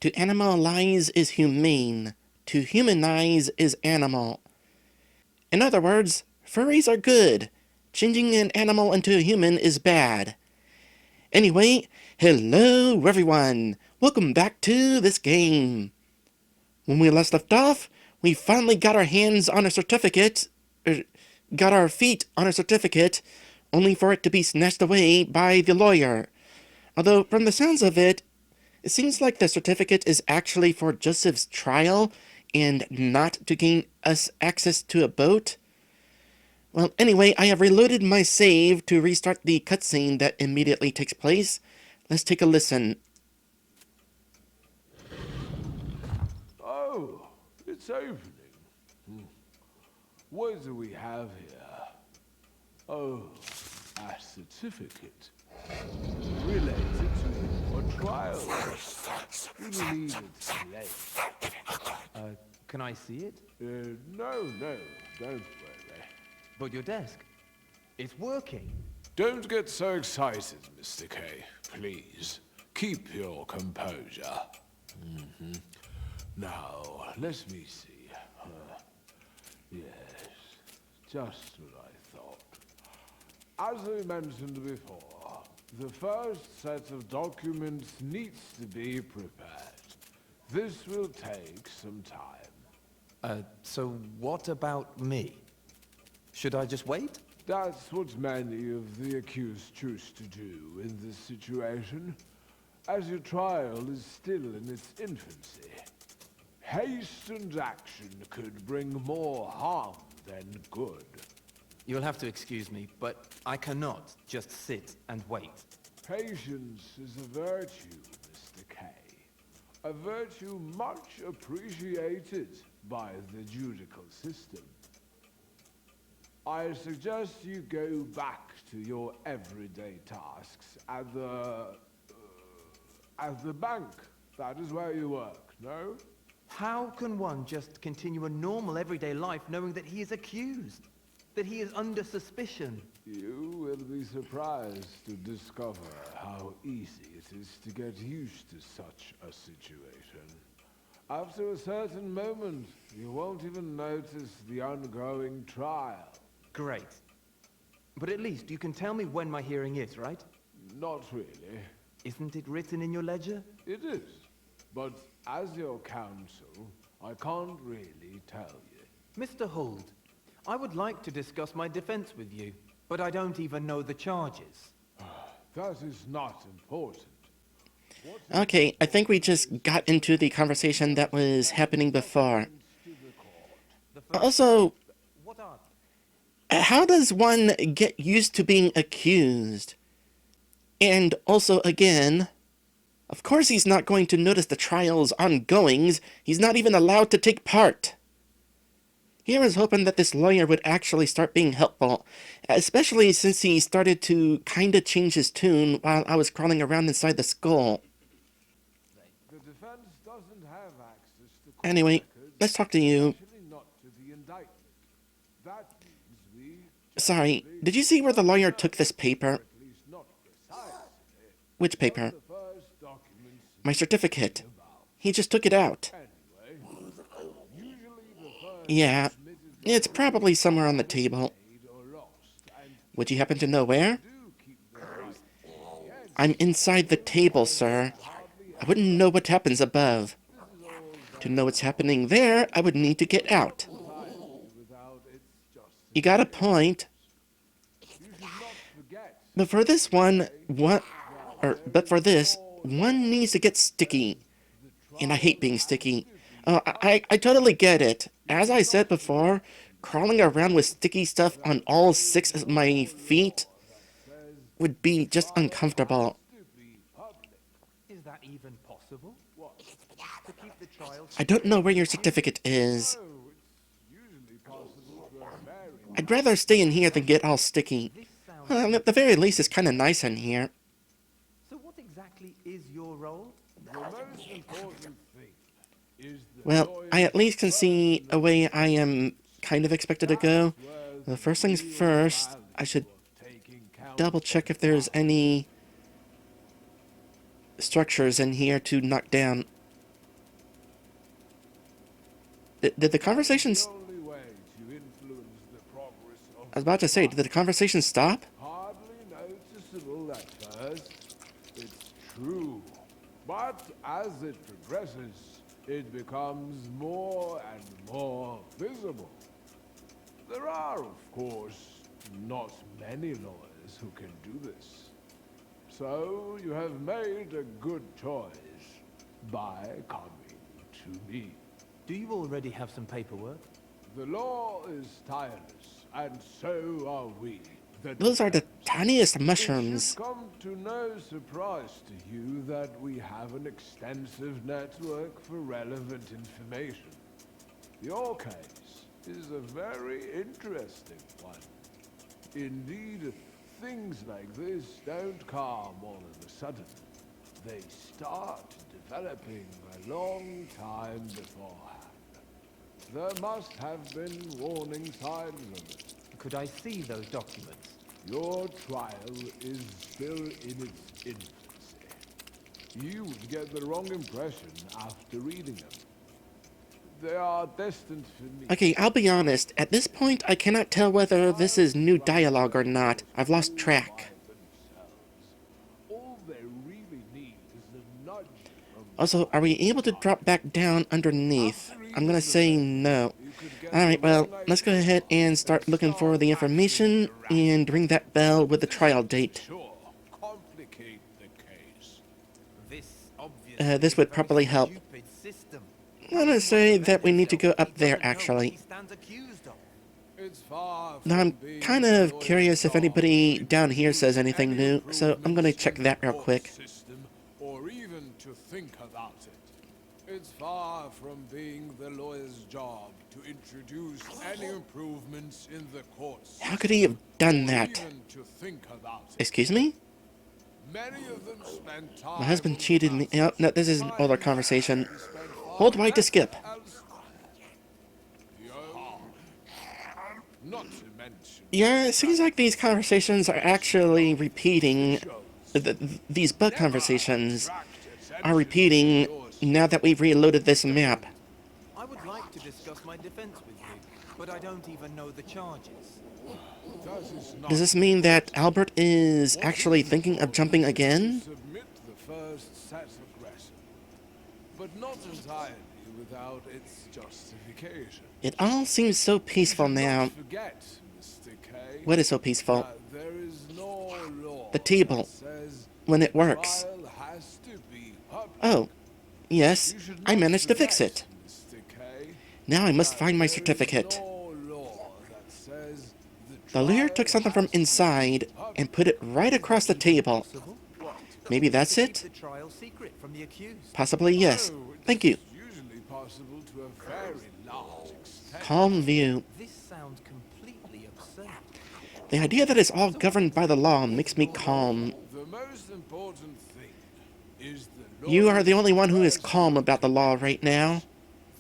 To animalize is humane. To humanize is animal. In other words, furries are good. Changing an animal into a human is bad. Anyway, hello everyone! Welcome back to this game. When we last left off, we finally got our hands on a certificate, got our feet on a certificate, only for it to be snatched away by the lawyer. Although, from the sounds of it, it seems like the certificate is actually for Josef's trial and not to gain us access to a boat. Well, anyway, I have reloaded my save to restart the cutscene that immediately takes place. Let's take a listen. Oh, it's opening. What do we have here? Oh, a certificate. Related to a trial. We believe it's late. Can I see it? No, don't worry. But your desk, it's working. Don't get so excited, Mr. K. Please, keep your composure. Now, let me see. Yes, just what I thought. As I mentioned before, the first set of documents needs to be prepared. This will take some time. So what about me? Should I just wait? That's what many of the accused choose to do in this situation, as your trial is still in its infancy. Hastened action could bring more harm than good. You'll have to excuse me, but I cannot just sit and wait. Patience is a virtue, Mr. K. A virtue much appreciated by the judicial system. I suggest you go back to your everyday tasks at the bank. That is where you work, no? How can one just continue a normal everyday life knowing that he is accused? That he is under suspicion? You will be surprised to discover how easy it is to get used to such a situation. After a certain moment, you won't even notice the ongoing trial. Great. But at least you can tell me when my hearing is, right? Not really. Isn't it written in your ledger? It is. But as your counsel, I can't really tell you. Mr. Holt, I would like to discuss my defense with you, but I don't even know the charges. That is not important. Okay, I think we just got into the conversation that was happening before. Also, What are how does one get used to being accused? And also, again, of course he's not going to notice the trial's ongoings. He's not even allowed to take part. Here I was hoping that this lawyer would actually start being helpful, especially since he started to kinda change his tune while I was crawling around inside the skull. The defense doesn't have access to court Anyway, records, let's talk to you. especially not to the indictment. That means we Sorry, did you see where the lawyer took this paper? at least not precisely Which paper? the first documents My certificate. He just took it out. anyway. Usually the first Yeah, it's probably somewhere on the table. made or lost, and Would you happen to know where? do keep the right. I'm inside the table, sir. I wouldn't know what happens above. To know what's happening there, I would need to get out. Without its just You got a point. you should not forget But for this one, one needs to get sticky. And I hate being sticky. I totally get it. As I said before, crawling around with sticky stuff on all 6 of my feet would be just uncomfortable. Is that even possible? To keep the trial I don't know where your certificate is. usually possible to a very I'd rather stay in here than get all sticky. This sounds... Well, at the very least, it's kind of nice in here. So what exactly is your role? the most important thing is the Well, I at least can see a way I am kind of expected to go. The first things first, I should taking count double check if there's any structures in here to knock down. Did the conversation... The only way to influence the progress of I was about to say, did the conversation stop? hardly noticeable at first. It's true. But as it progresses, it becomes more and more visible. There are, of course, not many lawyers who can do this. So you have made a good choice by coming to me. Do you already have some paperwork? The law is tireless, and so are we. Those are the tiniest It mushrooms. should come to no surprise to you that we have an extensive network for relevant information. Your case is a very interesting one. Indeed, things like this don't come all of a sudden. They start developing a long time beforehand. There must have been warning signs of it. Could I see those documents? Your trial is still in its infancy. You would get the wrong impression after reading them. They are destined for me. Okay, I'll be honest. At this point, I cannot tell whether this is new dialogue or not. I've lost track. All they really need is a nudge from Also, are we able to drop back down underneath? I'm gonna say no. Alright, well, let's go ahead and start looking for the information and ring that bell with the trial date. sure complicate the case. This would probably help. I'm gonna say that we need to go up there, actually. It's far Now, from I'm being kind the of lawyer's curious if job anybody to down here says introduce anything any new, so I'm gonna check that real improvements quick. in the court system, or even to think about it. It's far from being the lawyer's job to introduce any improvements in the court system. How could he have done or that? even to think about it. Excuse me? Many of them spend time My husband on the cheated me. matter. Oh, no, this is an older Time conversation. that is spent far Hold Y to better skip. elsewhere. The own- Not to mention Yeah, it seems like these conversations are actually repeating. These bug conversations are repeating now that we've reloaded this map. I would like to discuss my defense with you, but I don't even know the charges. Does this mean that Albert is actually thinking of jumping again? Submit the first set aggressively, but not entirely without its justification. It all seems so peaceful Do now. not forget, Mr. K, What is so peaceful? that there is no law The table. that says When it the works. trial has to be public. Oh, yes, You should I not managed to fix forget, it. Mr. K, Now I must that find my there is certificate. no law that says The lawyer trial took something from has to be inside public. and put it right across the table. Maybe that's Keep it? the trial secret from the accused. Possibly yes. Oh, it's Thank you. usually possible to a very large extent. Calm view. This sounds completely absurd. The idea that it's all governed by the law makes me calm. The most important thing is the You are the only one who is lawyer's calm about the law right now.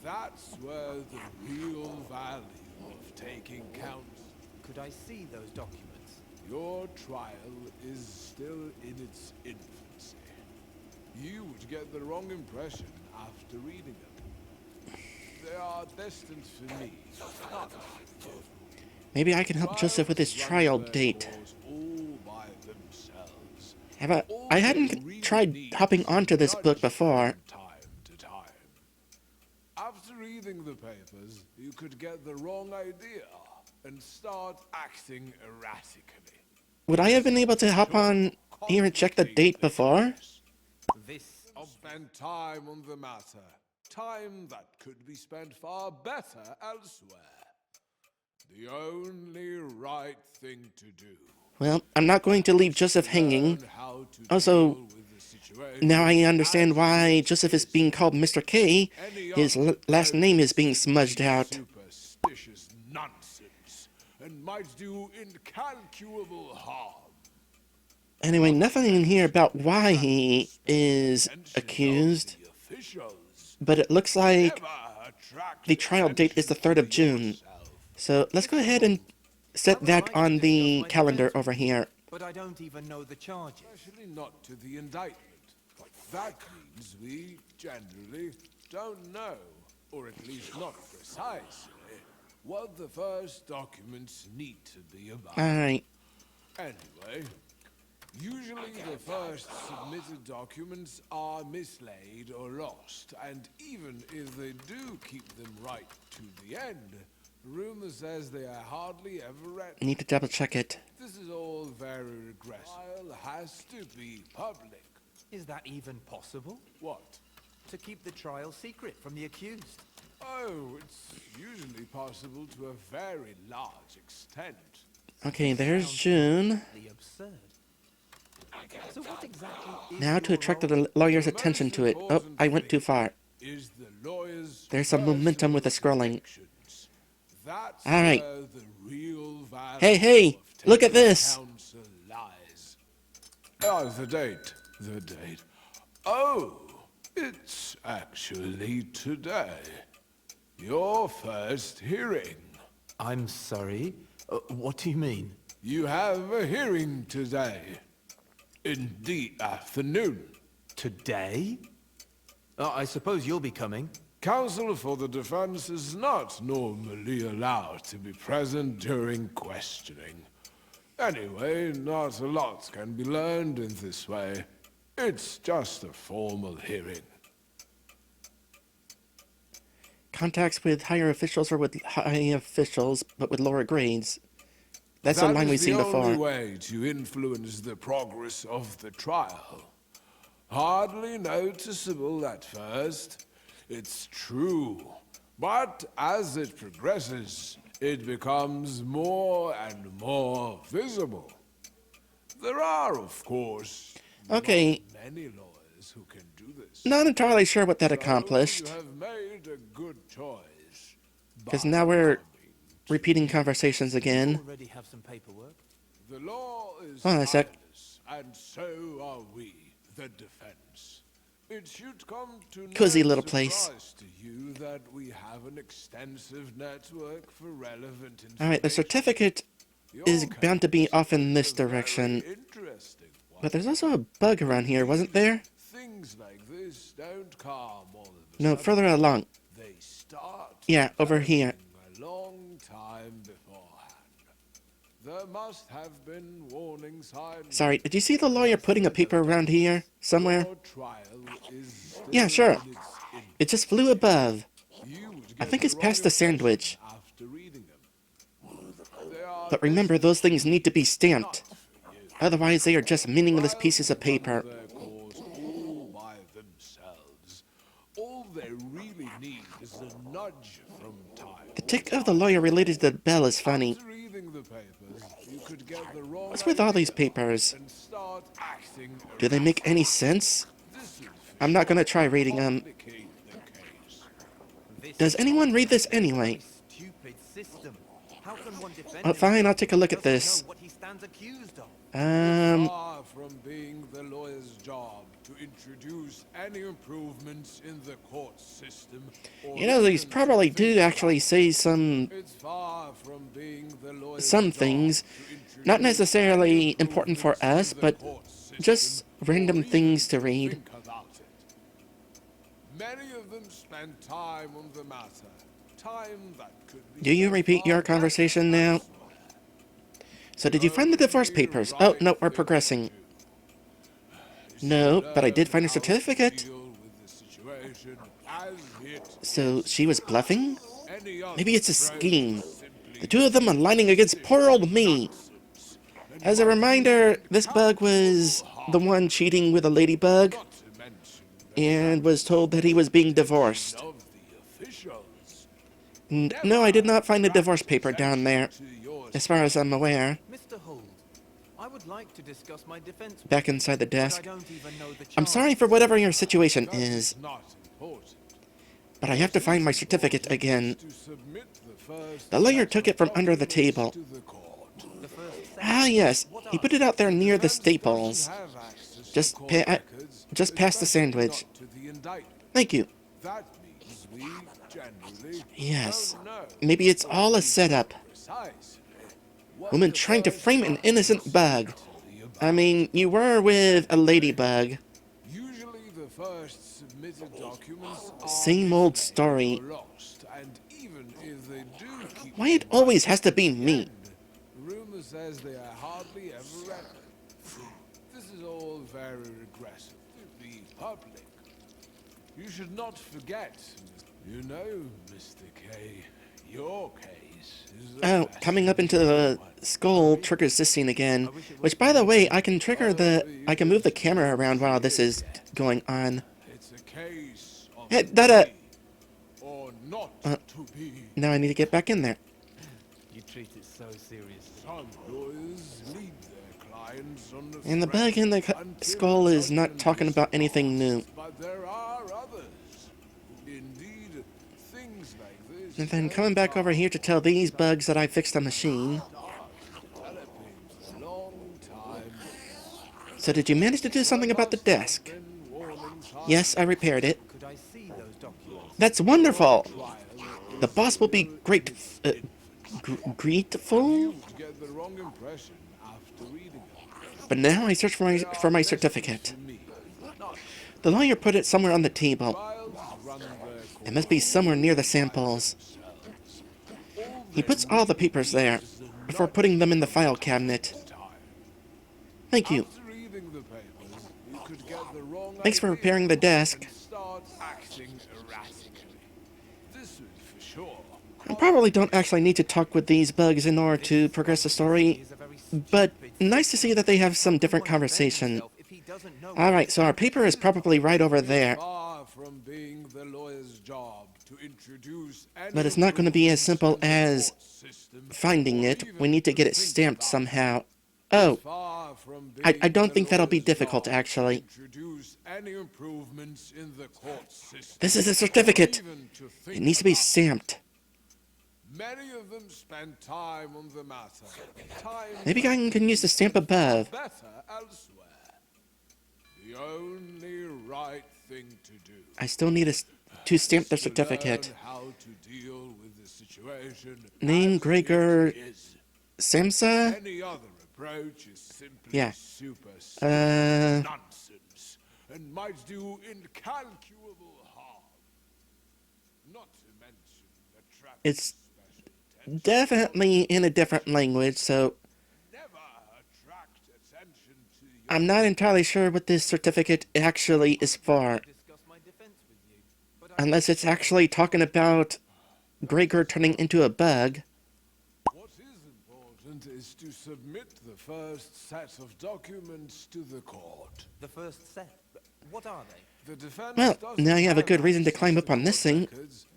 That's where the real value of taking counts. Could I see those documents? Your trial is still in its infancy. You would get the wrong impression after reading them. They are destined for me, not for you. Maybe I can help Joseph with his trial date. All by themselves. I hadn't tried hopping onto this book before. Time to time. After reading the papers, you could get the wrong idea and start acting erratically. Would I have been able to hop on here and check the date before? This Spend time on the matter. Time that could be spent far better elsewhere. The only right thing to do. Well, I'm not going to leave Joseph hanging. Learn how to Also, deal with the situation now I understand as why it Joseph is being called Mr. K. Any His other last name is being smudged out. Superstitious nonsense and might do incalculable harm. Anyway, nothing in here about why he is accused, The officials but it looks like never attract the trial date is the 3rd of June. yourself. So let's go ahead and set that on the calendar over here. but I don't even know the charges. Especially not to the indictment. That means we generally don't know or at least not precisely, what the first documents need to be about. Alright. Anyway, usually the first submitted documents are mislaid or lost, and even if they do keep them right to the end, rumor says they are hardly ever read. Need to double check it. This is all very regressive. Trial has to be public. Is that even possible? What? To keep the trial secret from the accused? Oh, it's usually possible to a very large extent. Okay, there's June. The absurd. So what exactly is Now to your attract role? the lawyer's attention to it. Oh, I went too far. Is the lawyer's There's some momentum with the scrolling. predictions. That's Alright. where the real value Hey, of look at taking this. counsel lies. Oh, the date. The date. Oh, it's actually today. Your first hearing. I'm sorry. What do you mean? You have a hearing today. In the afternoon. Today? I suppose you'll be coming. Counsel for the defense is not normally allowed to be present during questioning. Anyway, not a lot can be learned in this way. It's just a formal hearing. Contacts with higher officials or with high officials, but with lower grades. That's a That line is we've seen the only before. way to influence the progress of the trial. Hardly noticeable at first, it's true. But as it progresses, it becomes more and more visible. There are, of course, Okay, not many lawyers who can do this. not entirely sure what that So accomplished, you have made a good choice. because By now we're coming repeating conversations again. Already have some paperwork. The law is Hold on a sec. tireless, and so are we, the defense. It should come to Cozy no little place. surprise to you that we have an extensive network for relevant information. Alright, the certificate Your is bound to be case off in this is a very direction. interesting one. But there's also a bug around here, wasn't there? Things like this don't come all of a No, sudden. further along. They start Yeah, over here. developing a long time beforehand. There must have been warning signs. Sorry, did you see the lawyer putting a paper around here somewhere? Your trial is still Yeah, sure. in its infancy. It just flew above. You would I get think the it's past wrong the sandwich. impression after reading them. They are But remember, those things need to be stamped. Otherwise, they are just meaningless pieces of paper. their cause all by themselves. All they really need is a nudge from time. The tick of the lawyer related to the bell is funny. After reading the papers, you could get the wrong What's with all these idea papers? and start acting Do they make any sense? This would I'm not gonna try reading them. complicate the case. This Does anyone read this anyway? stupid system. How can one defend Oh, fine, I'll take a look at himself this. if he doesn't know what he stands accused of? Far from being the lawyer's job to introduce any improvements in the court system. Or You know, these even probably to do think actually say some It's far from being the lawyer's some job things, to not introduce necessarily any important for improvements us, in the but court system just random or things to even read. think about it. Many of them spend time on the matter. Time that could be Do you spent repeat your far better conversation now? elsewhere. So did you find the divorce papers? Oh, no, we're progressing. No, but I did find a certificate. So she was bluffing? Maybe it's a scheme. The two of them aligning against poor old me. As a reminder, this bug was the one cheating with a ladybug and was told that he was being divorced. No, I did not find a divorce paper down there, as far as I'm aware. Mr. Holt, I would like to discuss my defense. Back inside the but I desk. don't even know the I'm sorry for whatever your situation is, Not important. but I have to find my certificate again. To submit the first The lawyer took it from under the table. to the court. The first Ah, yes, he put it out there near the staples. Have access to Just court pa- records, just past the especially sandwich. not to the indictment. Thank you. That means we generally Yes. don't know Maybe it's all a setup. precisely what Woman the trying to first frame an innocent bug. documents are about. I mean, you were with a ladybug. Usually the first Submitted documents are Same old story. or lost, and even if they do keep Why it them always right has to at be the me? end, rumor says they are hardly ever read. This is all very regressive to the public. You should not forget, you know, Mr. K, your case is the Oh, best coming up into of the one. skull triggers this scene again. Which, by the way, I can I can move the camera around while this is going on. It's a case of Hey, to that, be or not uh, to be. now I need to get back in there. You treat it so seriously. Some lawyers lead their clients on the And the thread bug in the until skull is not judgment talking is about anything new. passed, but there are others. Indeed, things like this And then coming back over here to tell these bugs that I fixed the machine. developing for a long time. So did you manage to do something about the There must desk? have been warning signs. Yes, I repaired it. Could I see those documents? That's wonderful! Trial The is boss will be still great, in its infancy. grateful? You would get the wrong impression after reading it. But now I search for They my are destined certificate. to me, not The lawyer put it somewhere on the table. trials run their It must be somewhere near the samples. He puts all the papers there before putting them in the file cabinet. Thank you. After reading the papers, you could get the wrong Thanks for idea repairing the desk. and start acting erratically. This would for sure. I probably don't actually need to talk with these bugs in order to progress the story, but nice to see that they have some different conversation. Alright, so our paper is probably right over there, Far from being the lawyer's job to introduce any but it's not going to be as simple as court system, finding or it. even We need to get it think stamped about somehow. Oh, far from I being don't the think that'll be lawyer's difficult, job actually. to introduce any improvements in the court system. This is a or certificate. even to It think needs to be about it. stamped. Many of them spend time on the matter. Time Maybe I can use the stamp above. better elsewhere. The only right thing to do. I still need to stamp the is to certificate. learn how to deal with the situation Name as Gregor it is. Samsa? Any other approach is simply Yeah. superstitious nonsense and might do incalculable harm. Not to mention attract It's special attention. definitely in a different language, so Never attract attention to your I'm not entirely sure what this certificate actually is for. Discuss my defense with you, but Unless it's actually talking about Gregor turning into a bug. What is important is to submit the first set of documents to the court. the first set. What are they? The defense Well, doesn't now you have a have good reason to access climb to up on this court thing. records,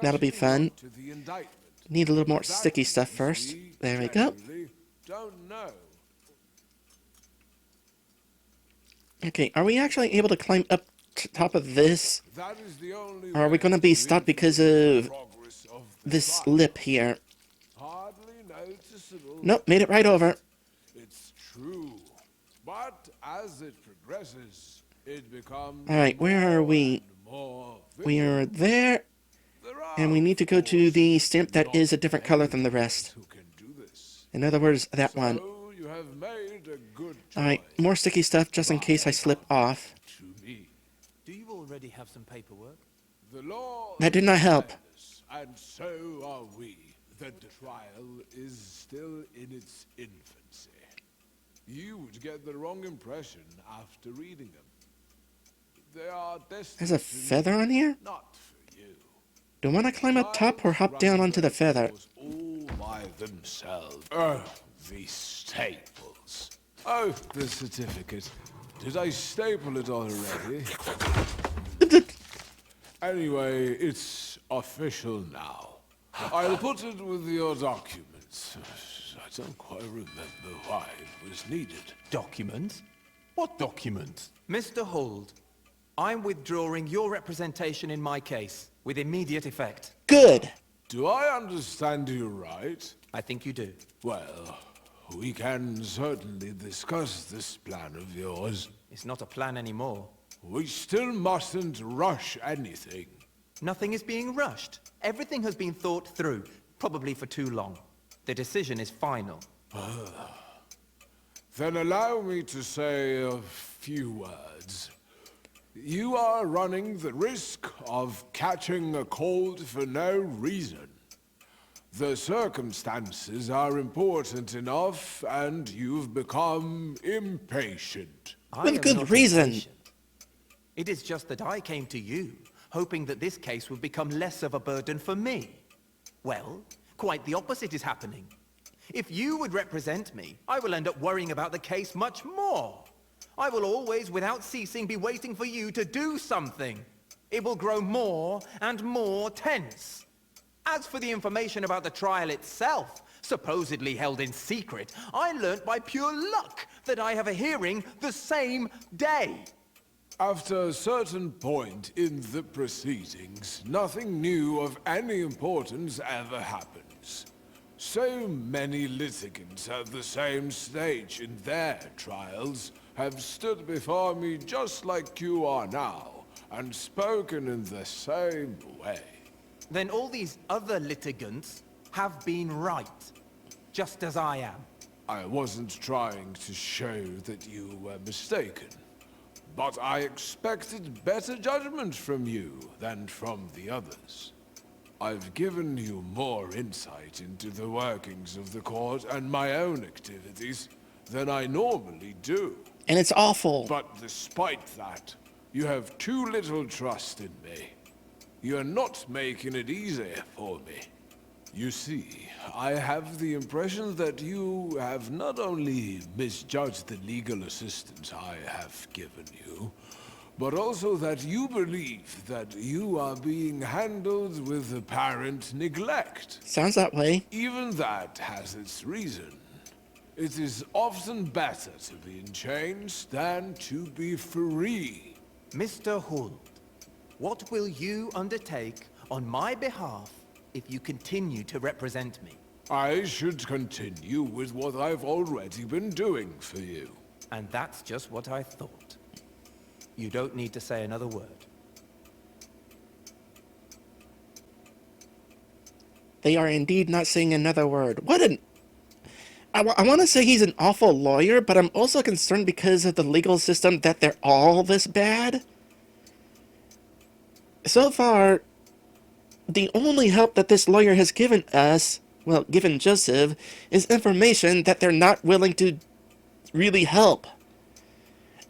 That'll be especially fun. not to the indictment. Need a little more That sticky stuff means first. we There we go. generally don't know. Okay, are we actually able to climb up to top of this? That is the only Or are we way gonna be to stopped because influence of the progress of the this trial. lip here? Hardly noticeable. Nope, made it right over. It's true. But as it progresses, it becomes Alright, where are more we? and more We are there, There are, and we need to go to the stamp that is a different color than the rest. who can do this. In other words, that one. So you have made a good choice. Alright, more sticky stuff just in case I slip off. To me, Do you already have some paperwork? the law That did not help. is fairness, and so are we. The trial is still in its infancy. You would get the wrong impression after reading them. They are destined There's a to feather on here? not for you. Do I want to climb up top or hop down onto the feather? All by themselves. Oh, these staples. Oh, the certificate. Did I staple it already? Anyway, it's official now. I'll put it with your documents. I don't quite remember why it was needed. Documents? What documents? Mr. Hold, I'm withdrawing your representation in my case, with immediate effect. Good. Do I understand you right? I think you do. Well, we can certainly discuss this plan of yours. It's not a plan anymore. We still mustn't rush anything. Nothing is being rushed. Everything has been thought through, probably for too long. The decision is final. Then allow me to say a few words. You are running the risk of catching a cold for no reason. The circumstances are important enough, and you've become impatient. I With am good not reason. impatient. It is just that I came to you, hoping that this case would become less of a burden for me. Well, quite the opposite is happening. If you would represent me, I will end up worrying about the case much more. I will always, without ceasing, be waiting for you to do something. It will grow more and more tense. As for the information about the trial itself, supposedly held in secret, I learnt by pure luck that I have a hearing the same day. After a certain point in the proceedings, nothing new of any importance ever happens. So many litigants at the same stage in their trials have stood before me just like you are now, and spoken in the same way. Then all these other litigants have been right, just as I am. I wasn't trying to show that you were mistaken, but I expected better judgment from you than from the others. I've given you more insight into the workings of the court and my own activities than I normally do. And it's awful. But despite that, you have too little trust in me. You're not making it easier for me. You see, I have the impression that you have not only misjudged the legal assistance I have given you, but also that you believe that you are being handled with apparent neglect. Sounds that way. Even that has its reason. It is often better to be in chains than to be free. Mr. Huld, what will you undertake on my behalf if you continue to represent me? I should continue with what I've already been doing for you. And that's just what I thought. You don't need to say another word. They are indeed not saying another word. What an... I want to say he's an awful lawyer, but I'm also concerned because of the legal system that they're all this bad. So far, the only help that this lawyer has given us, well, given Josef, is information that they're not willing to really help.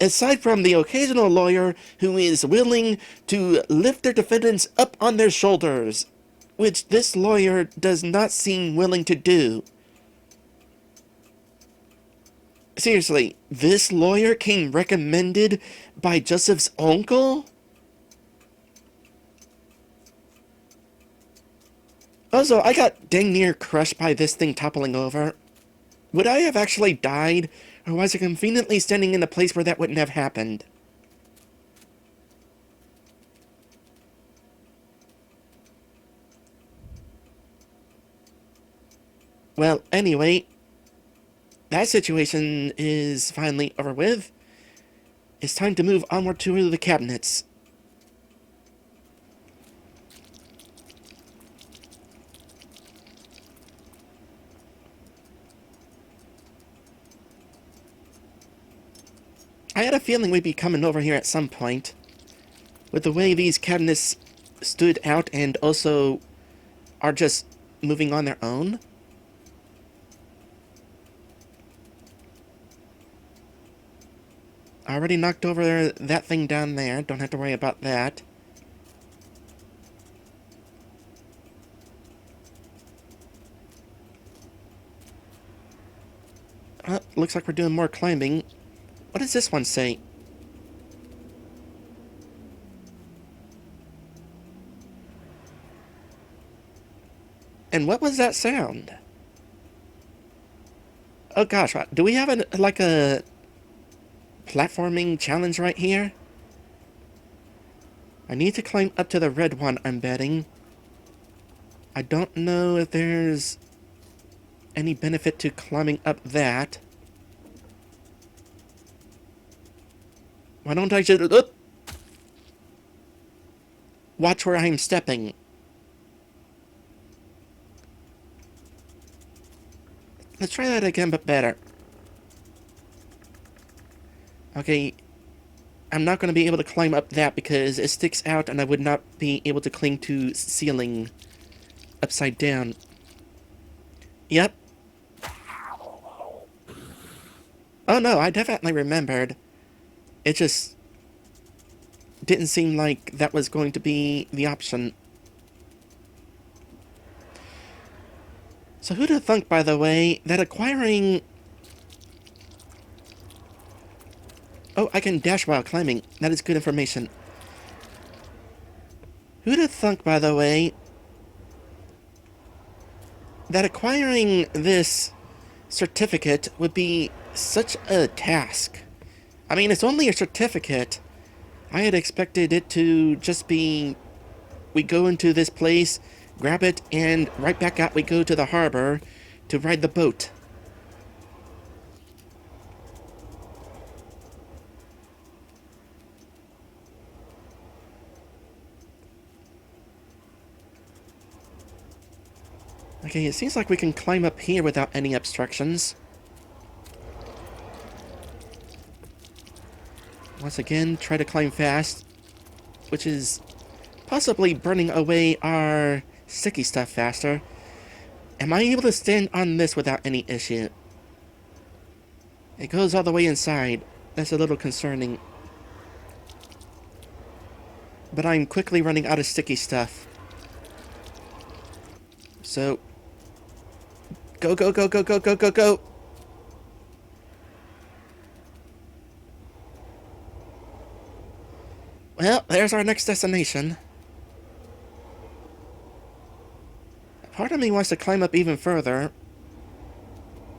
Aside from the occasional lawyer who is willing to lift their defendants up on their shoulders, which this lawyer does not seem willing to do. Seriously, this lawyer came recommended by Josef's uncle? Also, I got dang near crushed by this thing toppling over. Would I have actually died, or was I conveniently standing in a place where that wouldn't have happened? Well, anyway, that situation is finally over with. It's time to move onward to the cabinets. I had a feeling we'd be coming over here at some point. With the way these cabinets stood out and also are just moving on their own. I already knocked over that thing down there. Don't have to worry about that. Looks like we're doing more climbing. What does this one say? And what was that sound? Oh gosh, do we have like a platforming challenge right here? I need to climb up to the red one, I'm betting. I don't know if there's any benefit to climbing up that. Why don't I just... watch where I'm stepping. Let's try that again, but better. Okay. I'm not going to be able to climb up that because it sticks out and I would not be able to cling to ceiling upside down. Yep. Oh no, I definitely remembered. It just didn't seem like that was going to be the option. So who'd have thunk, by the way, that acquiring... Oh, I can dash while climbing. That is good information. Who'd have thunk, by the way, that acquiring this certificate would be such a task? I mean, it's only a certificate. I had expected it to just be... We go into this place, grab it, and right back out we go to the harbor to ride the boat. Okay, it seems like we can climb up here without any obstructions. Once again, try to climb fast, which is possibly burning away our sticky stuff faster. Am I able to stand on this without any issue? It goes all the way inside. That's a little concerning. But I'm quickly running out of sticky stuff. So... Go, go, go, go, go, go, go, go! Well, there's our next destination. Part of me wants to climb up even further.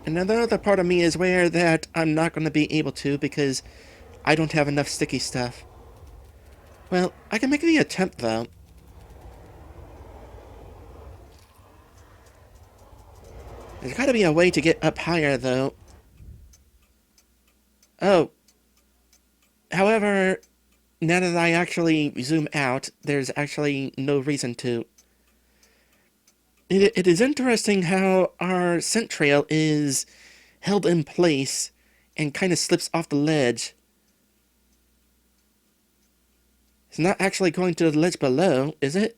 And another part of me is aware that I'm not going to be able to because I don't have enough sticky stuff. Well, I can make the attempt, though. There's gotta be a way to get up higher, though. Oh. However, now that I actually zoom out, there's actually no reason to. It is interesting how our scent trail is held in place and kind of slips off the ledge. It's not actually going to the ledge below, is it?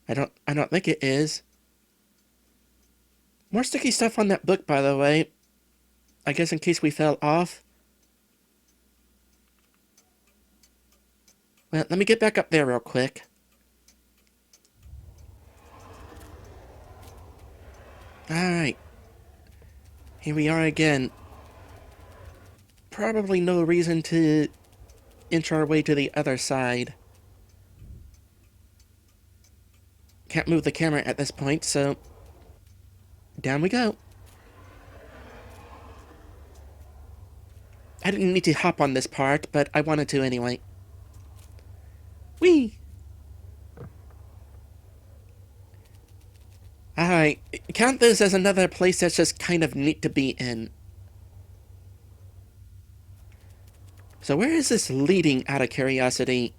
I don't think it is. More sticky stuff on that book, by the way. I guess in case we fell off. Well, let me get back up there real quick. Alright. Here we are again. Probably no reason to inch our way to the other side. Can't move the camera at this point, so... Down we go. I didn't need to hop on this part, but I wanted to anyway. Whee! Alright, count this as another place that's just kind of neat to be in. So where is this leading, out of curiosity?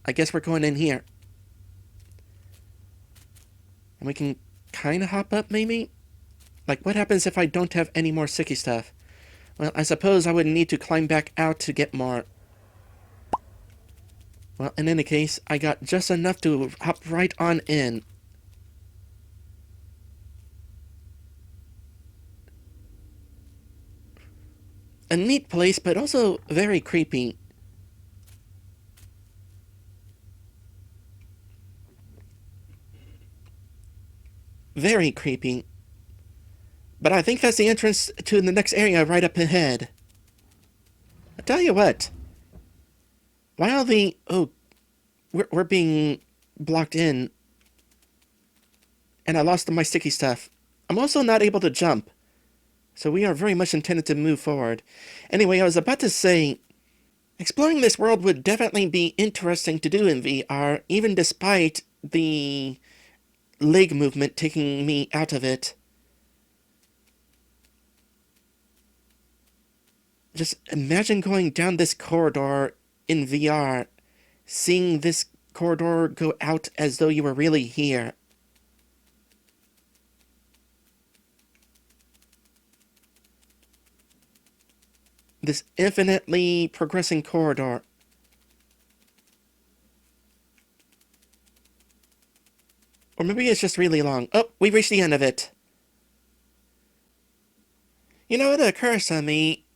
I guess we're going in here. And we can kind of hop up, maybe? Like, what happens if I don't have any more sticky stuff? Well, I suppose I would need to climb back out to get more. Well, in any case, I got just enough to hop right on in. A neat place, but also very creepy. Very creepy. But I think that's the entrance to the next area right up ahead. I tell you what. While the... Oh, we're being blocked in. And I lost my sticky stuff. I'm also not able to jump. So we are very much intended to move forward. Anyway, I was about to say... Exploring this world would definitely be interesting to do in VR, even despite the leg movement taking me out of it. Just imagine going down this corridor in VR, seeing this corridor go out as though you were really here. This infinitely progressing corridor. Or maybe it's just really long. Oh, we reached the end of it. You know, it occurs to me,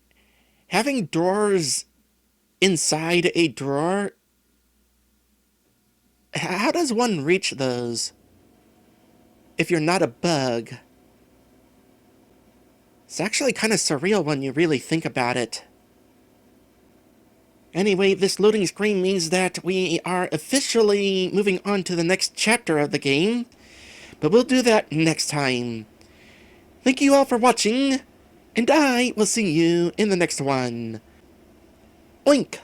having doors inside a drawer, how does one reach those if you're not a bug? It's actually kind of surreal when you really think about it. Anyway, this loading screen means that we are officially moving on to the next chapter of the game, but we'll do that next time. Thank you all for watching, and I will see you in the next one. Oink!